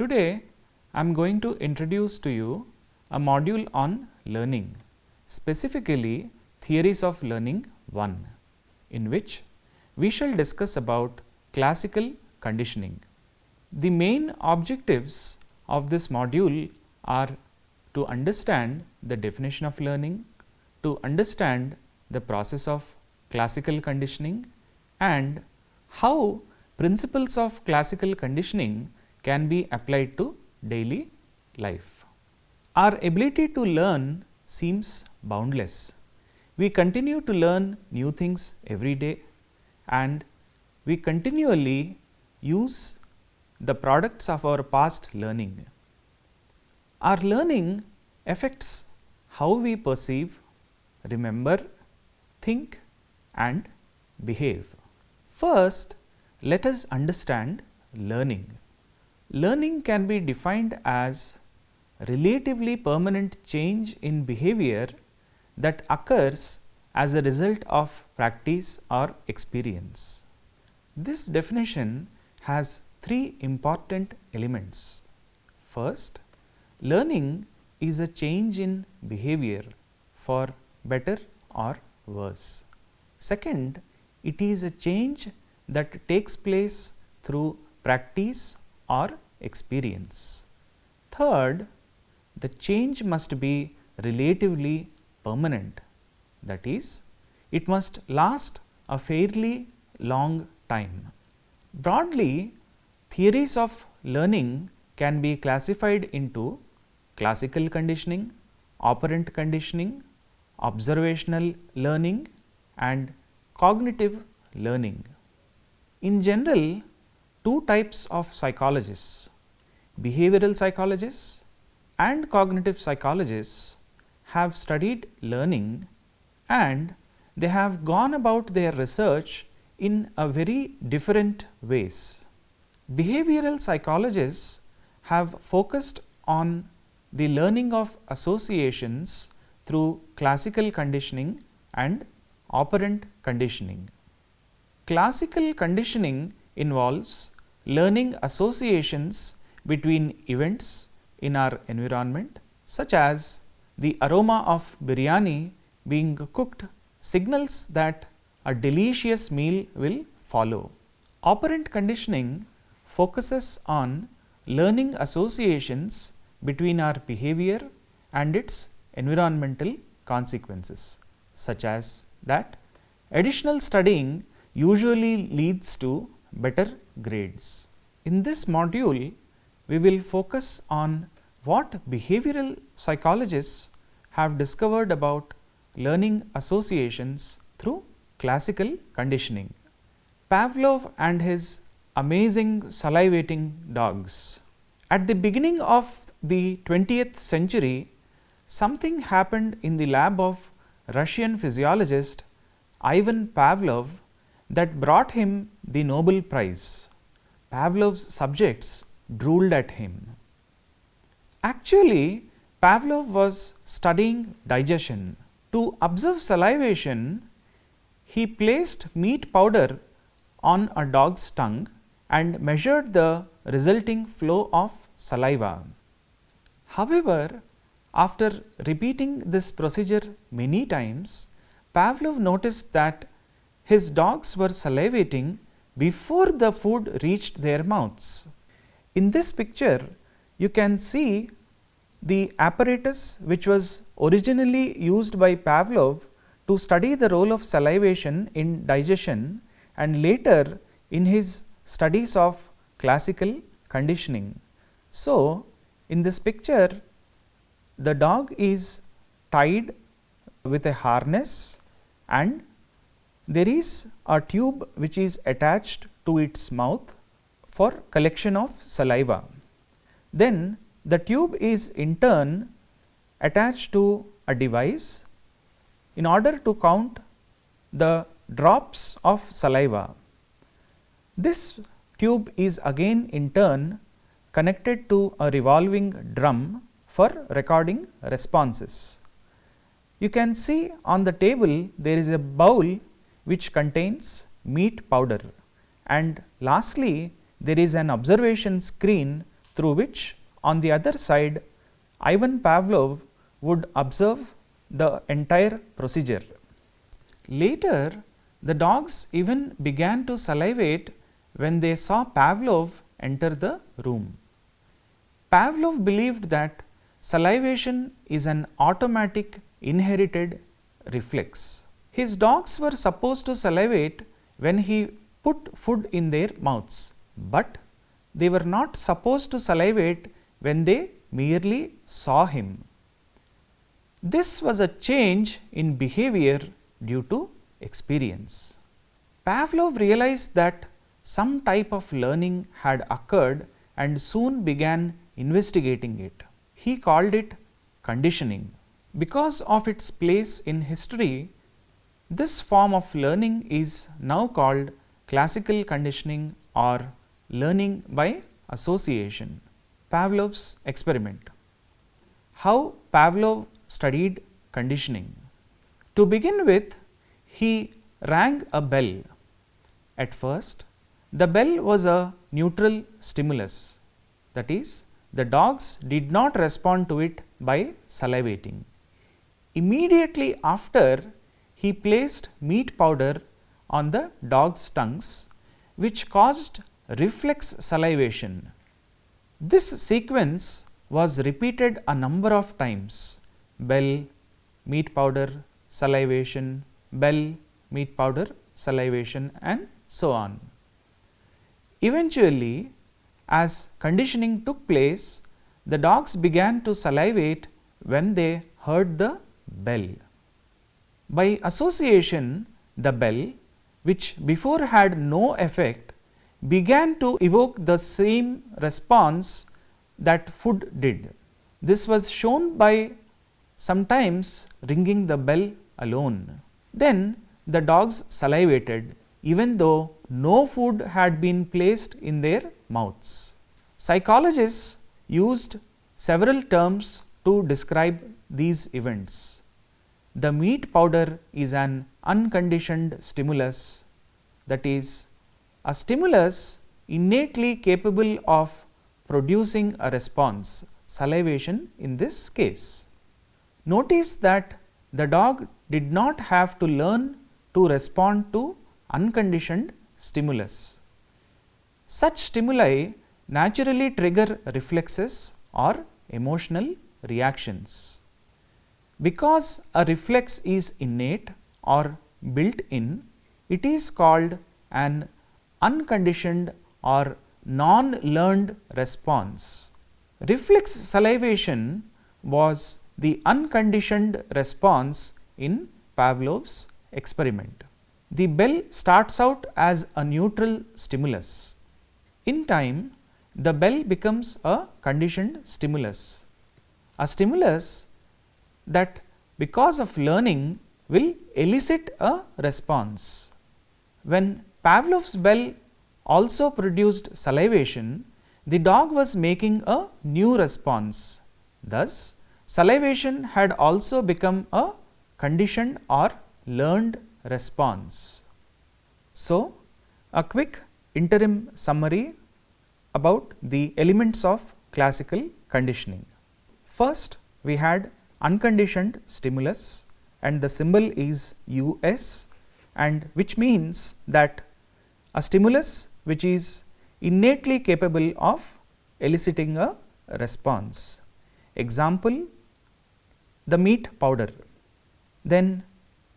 Today, I am going to introduce to you a module on learning, specifically Theories of Learning 1, in which we shall discuss about classical conditioning. The main objectives of this module are to understand the definition of learning, to understand the process of classical conditioning, and how principles of classical conditioning can be applied to daily life. Our ability to learn seems boundless. We continue to learn new things every day, and we continually use the products of our past learning. Our learning affects how we perceive, remember, think, and behave. First, let us understand learning. Learning can be defined as relatively permanent change in behavior that occurs as a result of practice or experience. This definition has three important elements. First, learning is a change in behavior for better or worse. Second, it is a change that takes place through practice or experience. Third, the change must be relatively permanent, that is, it must last a fairly long time. Broadly, theories of learning can be classified into classical conditioning, operant conditioning, observational learning, and cognitive learning. In general, two types of psychologists, behavioral psychologists and cognitive psychologists, have studied learning, and they have gone about their research in a very different ways. Behavioral psychologists have focused on the learning of associations through classical conditioning and operant conditioning. Classical conditioning involves learning associations between events in our environment, such as the aroma of biryani being cooked signals that a delicious meal will follow. Operant conditioning focuses on learning associations between our behavior and its environmental consequences, such as that additional studying usually leads to better grades. In this module, we will focus on what behavioral psychologists have discovered about learning associations through classical conditioning. Pavlov and his amazing salivating dogs. At the beginning of the 20th century, something happened in the lab of Russian physiologist Ivan Pavlov that brought him the Nobel Prize. Pavlov's subjects drooled at him. Actually, Pavlov was studying digestion. To observe salivation, he placed meat powder on a dog's tongue and measured the resulting flow of saliva. However, after repeating this procedure many times, Pavlov noticed that his dogs were salivating before the food reached their mouths. In this picture, you can see the apparatus which was originally used by Pavlov to study the role of salivation in digestion, and later in his studies of classical conditioning. So, in this picture, the dog is tied with a harness and there is a tube which is attached to its mouth for collection of saliva. Then the tube is in turn attached to a device in order to count the drops of saliva. This tube is again in turn connected to a revolving drum for recording responses. You can see on the table there is a bowl which contains meat powder, and lastly there is an observation screen through which on the other side Ivan Pavlov would observe the entire procedure. Later, the dogs even began to salivate when they saw Pavlov enter the room. Pavlov believed that salivation is an automatic inherited reflex. His dogs were supposed to salivate when he put food in their mouths, but they were not supposed to salivate when they merely saw him. This was a change in behavior due to experience. Pavlov realized that some type of learning had occurred and soon began investigating it. He called it conditioning. Because of its place in history, this form of learning is now called classical conditioning or learning by association. Pavlov's experiment. How Pavlov studied conditioning. To begin with, he rang a bell. At first, the bell was a neutral stimulus, that is, the dogs did not respond to it by salivating. Immediately after, he placed meat powder on the dogs' tongues, which caused reflex salivation. This sequence was repeated a number of times: bell, meat powder, salivation, bell, meat powder, salivation, and so on. Eventually, as conditioning took place, the dogs began to salivate when they heard the bell. By association, the bell, which before had no effect, began to evoke the same response that food did. This was shown by sometimes ringing the bell alone. Then the dogs salivated even though no food had been placed in their mouths. Psychologists used several terms to describe these events. The meat powder is an unconditioned stimulus, that is, a stimulus innately capable of producing a response, salivation in this case. Notice that the dog did not have to learn to respond to unconditioned stimulus. Such stimuli naturally trigger reflexes or emotional reactions. Because a reflex is innate or built in, it is called an unconditioned or non-learned response. Reflex salivation was the unconditioned response in Pavlov's experiment. The bell starts out as a neutral stimulus. In time, the bell becomes a conditioned stimulus, a stimulus that because of learning will elicit a response. When Pavlov's bell also produced salivation, the dog was making a new response. Thus, salivation had also become a conditioned or learned response. So, a quick interim summary about the elements of classical conditioning. First, we had unconditioned stimulus, and the symbol is US, and which means that a stimulus which is innately capable of eliciting a response. Example, the meat powder. Then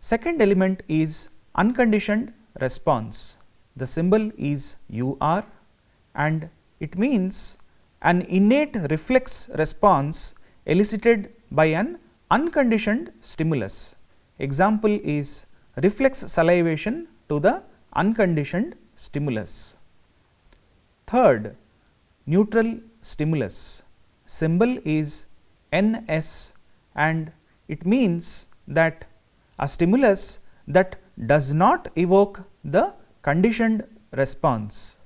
second element is unconditioned response. The symbol is UR, and it means an innate reflex response elicited by an unconditioned stimulus. Example is reflex salivation to the unconditioned stimulus. Third, neutral stimulus. Symbol is NS and it means that a stimulus that does not evoke the conditioned response.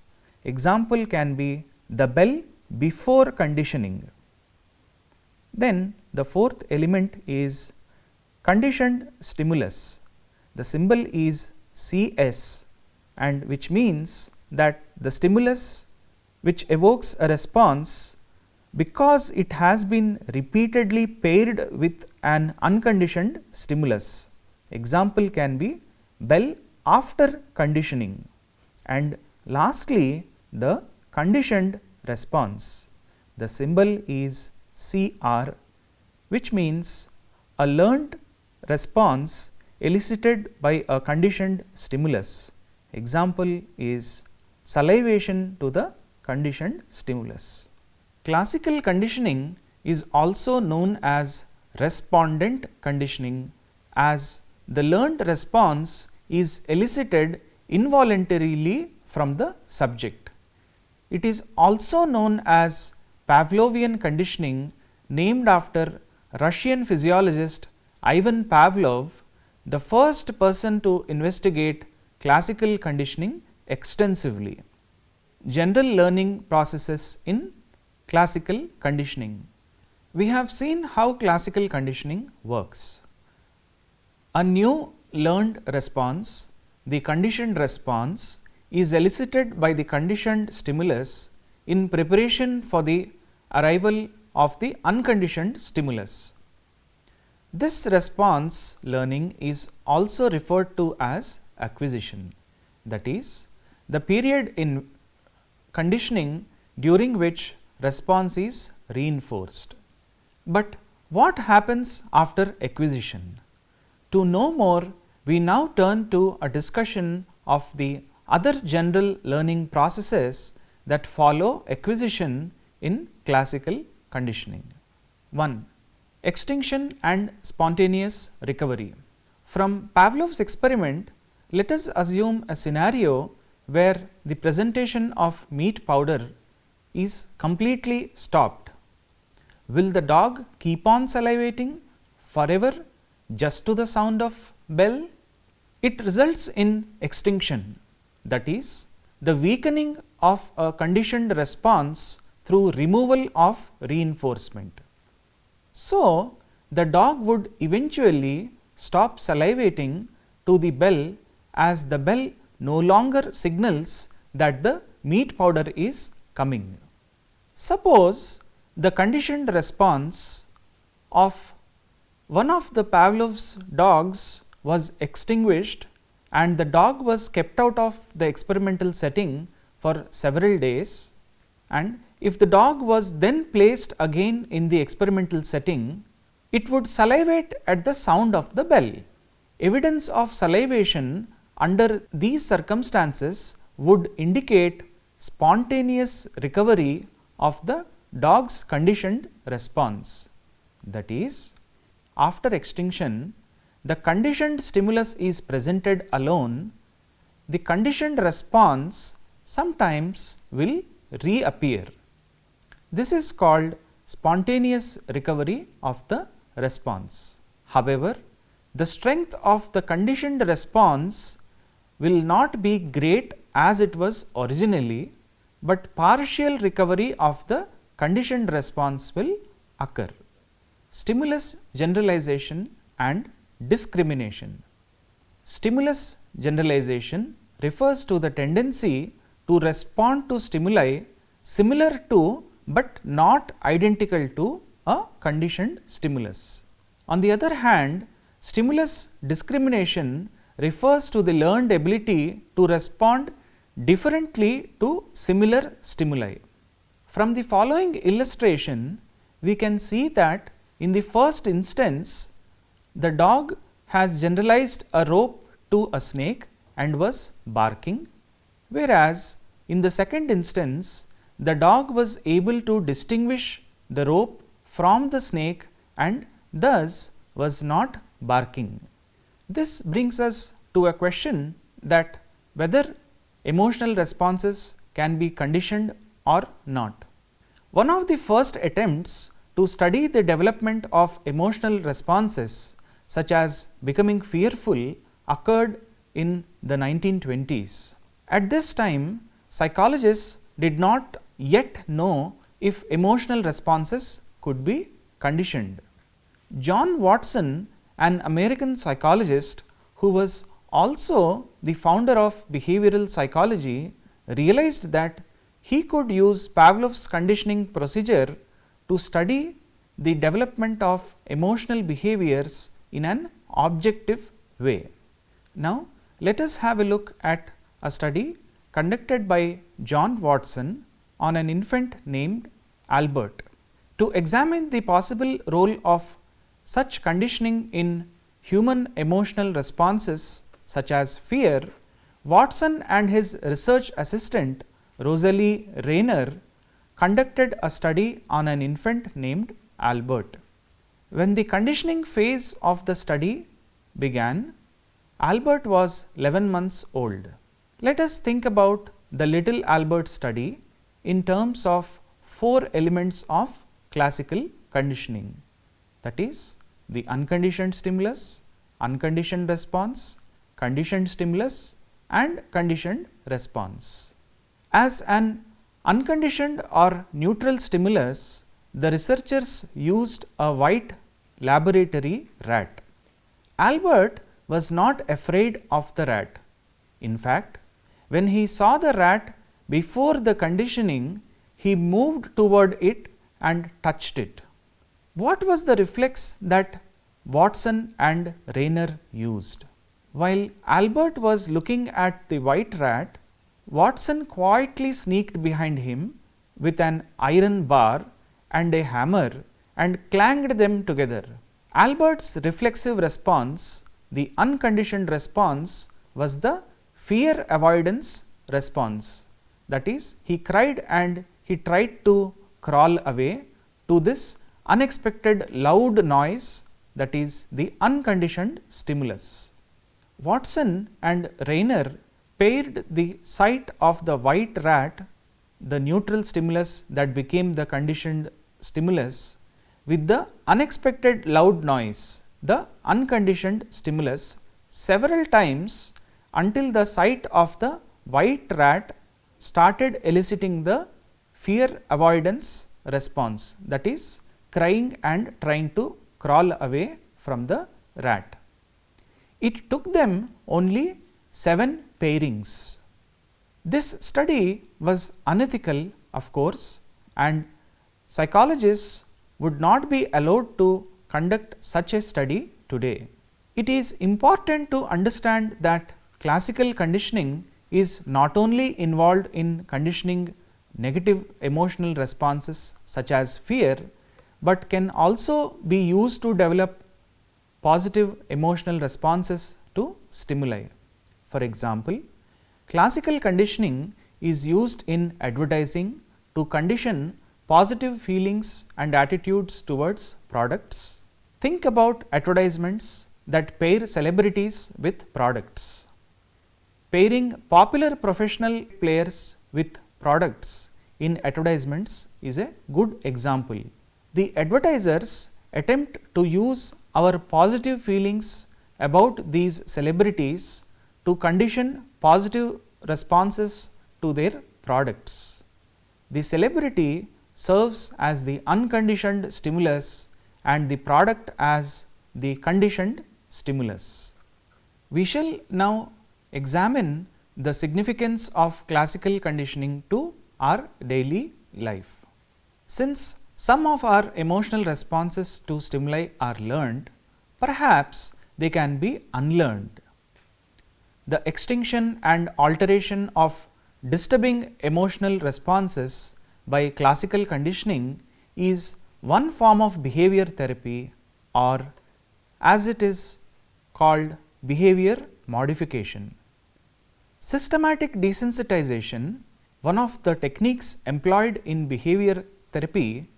Example can be the bell before conditioning. Then the fourth element is conditioned stimulus. The symbol is CS and which means that the stimulus which evokes a response because it has been repeatedly paired with an unconditioned stimulus. Example can be bell after conditioning. And lastly, the conditioned response. The symbol is CR, which means a learned response elicited by a conditioned stimulus. Example is salivation to the conditioned stimulus. Classical conditioning is also known as respondent conditioning, as the learned response is elicited involuntarily from the subject. It is also known as Pavlovian conditioning, named after Russian physiologist Ivan Pavlov, the first person to investigate classical conditioning extensively. General learning processes in classical conditioning. We have seen how classical conditioning works. A new learned response, the conditioned response, is elicited by the conditioned stimulus in preparation for the arrival of the unconditioned stimulus. This response learning is also referred to as acquisition, that is, the period in conditioning during which response is reinforced. But what happens after acquisition? To know more, we now turn to a discussion of the other general learning processes that follow acquisition in classical conditioning. 1. Extinction and spontaneous recovery. From Pavlov's experiment, let us assume a scenario where the presentation of meat powder is completely stopped. Will the dog keep on salivating forever just to the sound of bell? It results in extinction, that is, the weakening of a conditioned response through removal of reinforcement. So, the dog would eventually stop salivating to the bell, as the bell no longer signals that the meat powder is coming. Suppose the conditioned response of one of the Pavlov's dogs was extinguished and the dog was kept out of the experimental setting for several days, and if the dog was then placed again in the experimental setting, it would salivate at the sound of the bell. Evidence of salivation under these circumstances would indicate spontaneous recovery of the dog's conditioned response. That is, after extinction, the conditioned stimulus is presented alone, the conditioned response sometimes will reappear. This is called spontaneous recovery of the response. However, the strength of the conditioned response will not be great as it was originally, but partial recovery of the conditioned response will occur. Stimulus generalization and discrimination. Stimulus generalization refers to the tendency to respond to stimuli similar to but not identical to a conditioned stimulus. On the other hand, stimulus discrimination refers to the learned ability to respond differently to similar stimuli. From the following illustration, we can see that in the first instance, the dog has generalized a rope to a snake and was barking, whereas in the second instance, the dog was able to distinguish the rope from the snake and thus was not barking. This brings us to a question that whether emotional responses can be conditioned or not. One of the first attempts to study the development of emotional responses, such as becoming fearful, occurred in the 1920s. At this time, psychologists did not yet know if emotional responses could be conditioned. John Watson, an American psychologist who was also the founder of behavioral psychology, realized that he could use Pavlov's conditioning procedure to study the development of emotional behaviors in an objective way. Now, let us have a look at a study conducted by John Watson on an infant named Albert. To examine the possible role of such conditioning in human emotional responses such as fear, Watson and his research assistant Rosalie Rayner conducted a study on an infant named Albert. When the conditioning phase of the study began, Albert was 11 months old. Let us think about the little Albert study in terms of 4 elements of classical conditioning, that is, the unconditioned stimulus, unconditioned response, conditioned stimulus and conditioned response. As an unconditioned or neutral stimulus, the researchers used a white laboratory rat. Albert was not afraid of the rat. In fact, when he saw the rat before the conditioning, he moved toward it and touched it. What was the reflex that Watson and Rayner used? While Albert was looking at the white rat, Watson quietly sneaked behind him with an iron bar and a hammer and clanged them together. Albert's reflexive response, the unconditioned response, was the fear avoidance response. That is, he cried and he tried to crawl away to this unexpected loud noise, that is the unconditioned stimulus. Watson and Rayner paired the sight of the white rat, the neutral stimulus that became the conditioned stimulus, with the unexpected loud noise, the unconditioned stimulus, several times until the sight of the white rat started eliciting the fear avoidance response, that is, crying and trying to crawl away from the rat. It took them only 7 pairings. This study was unethical, of course, and psychologists would not be allowed to conduct such a study today. It is important to understand that classical conditioning is not only involved in conditioning negative emotional responses such as fear, but can also be used to develop positive emotional responses to stimuli. For example, classical conditioning is used in advertising to condition positive feelings and attitudes towards products. Think about advertisements that pair celebrities with products. Pairing popular professional players with products in advertisements is a good example. The advertisers attempt to use our positive feelings about these celebrities to condition positive responses to their products. The celebrity serves as the unconditioned stimulus and the product as the conditioned stimulus. We shall now examine the significance of classical conditioning to our daily life. Since some of our emotional responses to stimuli are learned, perhaps they can be unlearned. The extinction and alteration of disturbing emotional responses by classical conditioning is one form of behavior therapy, or as it is called, behavior modification. Systematic desensitization, one of the techniques employed in behavior therapy,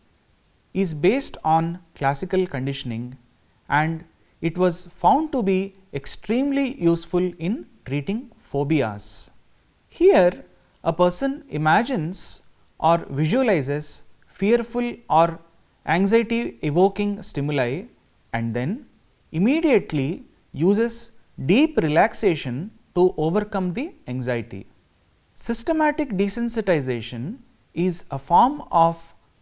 is based on classical conditioning, and it was found to be extremely useful in treating phobias. Here, a person imagines or visualizes fearful or anxiety evoking stimuli and then immediately uses deep relaxation to overcome the anxiety. Systematic desensitization is a form of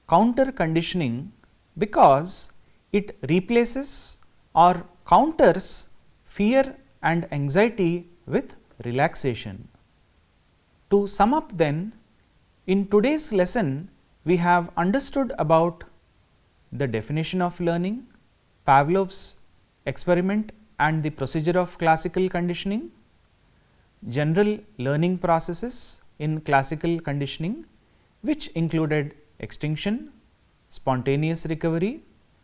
counter conditioning because it replaces or counters fear and anxiety with relaxation. To sum up then, in today's lesson we have understood about the definition of learning, Pavlov's experiment and the procedure of classical conditioning, general learning processes in classical conditioning which included extinction, spontaneous recovery,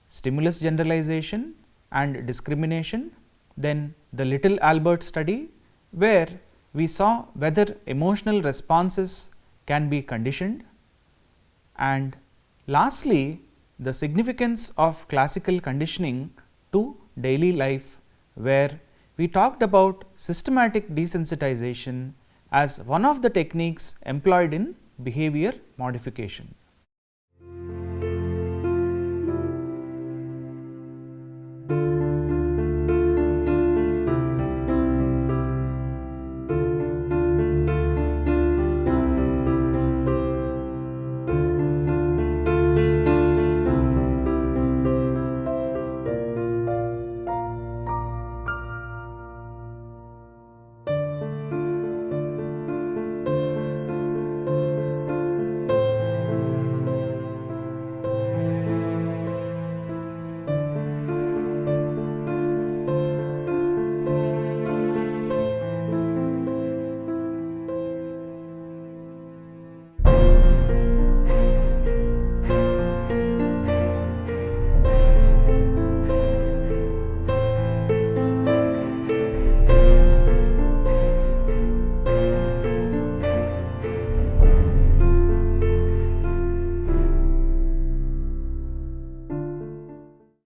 stimulus generalization and discrimination, then the Little Albert study where we saw whether emotional responses can be conditioned, and lastly the significance of classical conditioning to daily life where we talked about systematic desensitization as one of the techniques employed in behavior modification.